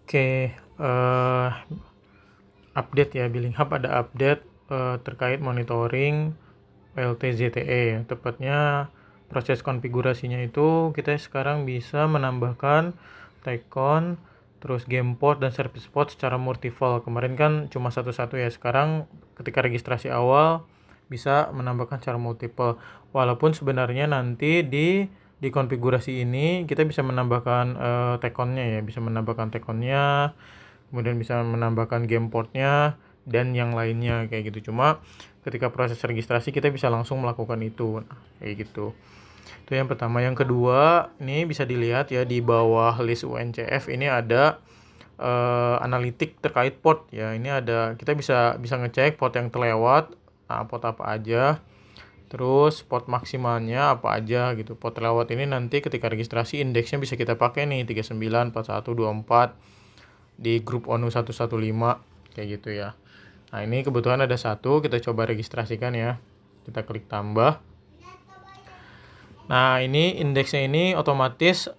Oke, update ya, Billing Hub ada update terkait monitoring PLT-ZTE ya. Tepatnya proses konfigurasinya itu kita sekarang bisa menambahkan Tecon, terus game port dan service port secara multiple. Kemarin kan cuma satu-satu ya. Sekarang ketika registrasi awal bisa menambahkan secara multiple. Walaupun sebenarnya nanti di konfigurasi ini kita bisa menambahkan Teconnya ya, bisa menambahkan Teconnya, kemudian bisa menambahkan game portnya dan yang lainnya kayak gitu. Cuma ketika proses registrasi kita bisa langsung melakukan itu. Nah, kayak gitu. Itu yang pertama. Yang kedua, ini bisa dilihat ya di bawah list UNCF ini ada analitik terkait port ya. Ini ada, kita bisa ngecek port yang terlewat, port apa aja. Terus port maksimalnya apa aja gitu. Port terlewat ini nanti ketika registrasi indeksnya bisa kita pakai nih 39, 41, 24 di grup ONU 115 kayak gitu ya. Nah, ini kebetulan ada satu, kita coba registrasikan ya. Kita klik tambah. Nah, ini indeksnya ini otomatis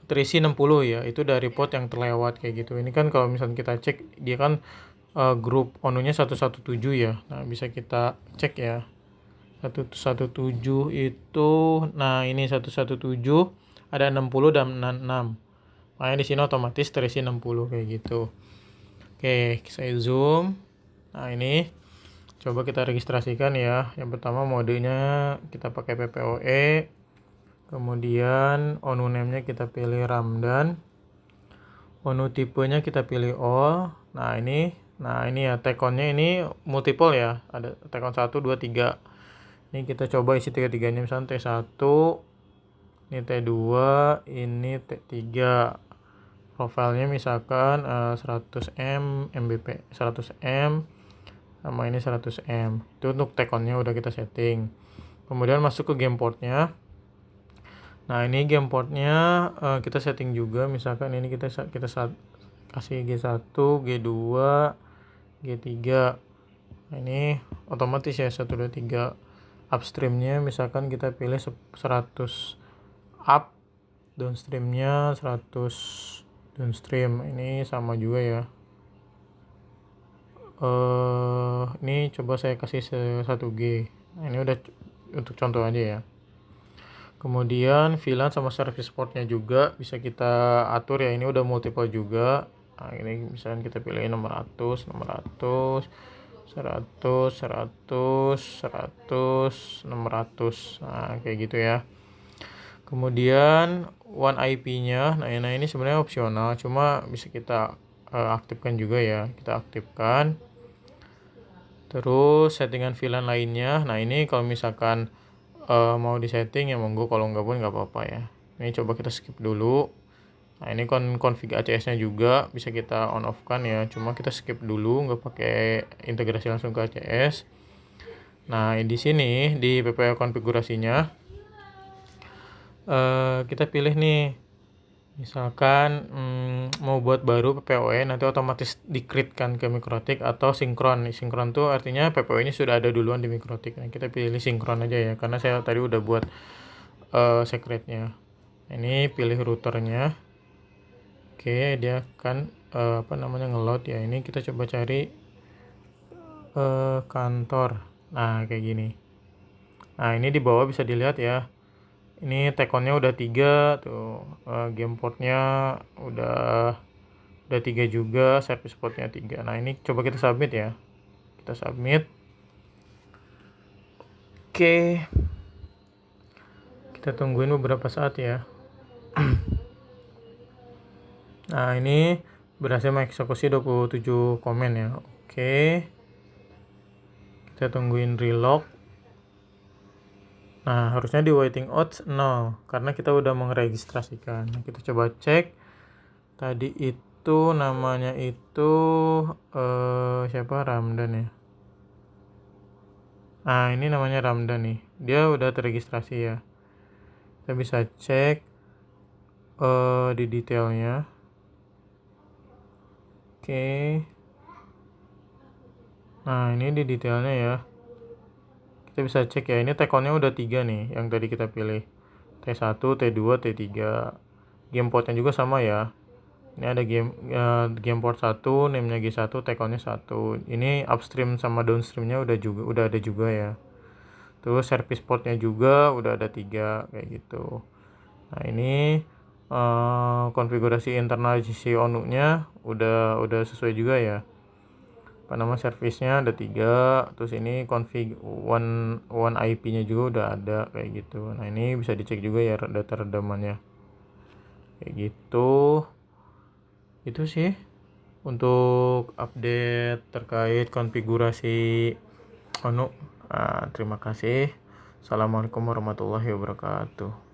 terisi 60 ya. Itu dari port yang terlewat kayak gitu. Ini kan kalau misalnya kita cek dia kan grup ONU-nya 117 ya. Nah, bisa kita cek ya. 117 itu, nah ini 117 ada 60 dan 66. Makanya di sini otomatis terisi 60 kayak gitu. Oke, saya zoom. Nah, ini coba kita registrasikan ya. Yang pertama modenya kita pakai PPOE. Kemudian ONU name-nya kita pilih Ramdan. ONU tipenya kita pilih all. Nah, ini ya Tecon-nya ini multiple ya. Ada Tecon 1 2 3. Ini kita coba isi tiga-tiganya, misalnya T1, ini T2, ini T3. Profilnya misalkan 100M, MBP 100M, sama ini 100M. Itu untuk Tecon-nya udah kita setting. Kemudian masuk ke game port-nya. Nah, ini game port-nya kita setting juga, misalkan ini kita kasih G1, G2, G3. Nah, ini otomatis ya 1 2 3. Upstreamnya misalkan kita pilih 100 up, downstreamnya 100 downstream. Ini sama juga ya. Ini coba saya kasih 1G. Nah, ini udah untuk contoh aja ya. Kemudian VLAN sama service portnya juga bisa kita atur ya. Ini udah multiple juga. Nah, ini misalkan kita pilih 600, 100, 600. Nah, kayak gitu ya. Kemudian one IP-nya, nah ini sebenarnya opsional, cuma bisa kita aktifkan juga ya. Kita aktifkan. Terus settingan VLAN lainnya. Nah, ini kalau misalkan mau disetting ya monggo, kalau enggak pun enggak apa-apa ya. Ini coba kita skip dulu. Nah, ini config ACS-nya juga bisa kita on off kan ya. Cuma kita skip dulu, nggak pakai integrasi langsung ke ACS. Nah, di sini di PPO konfigurasinya kita pilih nih. Misalkan mau buat baru PPOE, nanti otomatis di-create kan ke Mikrotik atau sinkron. Sinkron tuh artinya PPOE ini sudah ada duluan di Mikrotik. Nah, kita pilih sinkron aja ya, karena saya tadi udah buat secretnya. Ini pilih routernya. Oke, dia kan ngeload ya. Ini kita coba cari kantor. Nah, kayak gini. Nah, ini di bawah bisa dilihat ya. Ini Tecon-nya udah 3 tuh. Game port-nya udah 3 juga, service port-nya 3. Nah, ini coba kita submit ya. Kita submit. Oke. Kita tungguin beberapa saat ya. Nah, ini berhasil mengeksekusi 27 komen ya. Oke. Kita tungguin relog. Nah, harusnya di waiting odds 0 karena kita udah meregistrasikan. Nah, kita coba cek. Tadi itu namanya itu siapa? Ramdan ya. Nah, ini namanya Ramdan nih. Dia udah terregistrasi ya. Kita bisa cek di detailnya. Oke. Nah, ini di detailnya ya. Kita bisa cek ya. Ini Tecon-nya udah 3 nih yang tadi kita pilih. T1, T2, T3. Game port-nya juga sama ya. Ini ada game port 1, name-nya G1, take-on-nya 1. Ini upstream sama downstream-nya udah ada juga ya. Terus service port-nya juga udah ada 3 kayak gitu. Nah, ini konfigurasi internal si ONU-nya udah sesuai juga ya. Service-nya ada 3, terus ini config one IP-nya juga udah ada kayak gitu. Nah, ini bisa dicek juga ya data redamannya. Kayak gitu. Itu sih untuk update terkait konfigurasi ONU. Terima kasih. Assalamualaikum warahmatullahi wabarakatuh.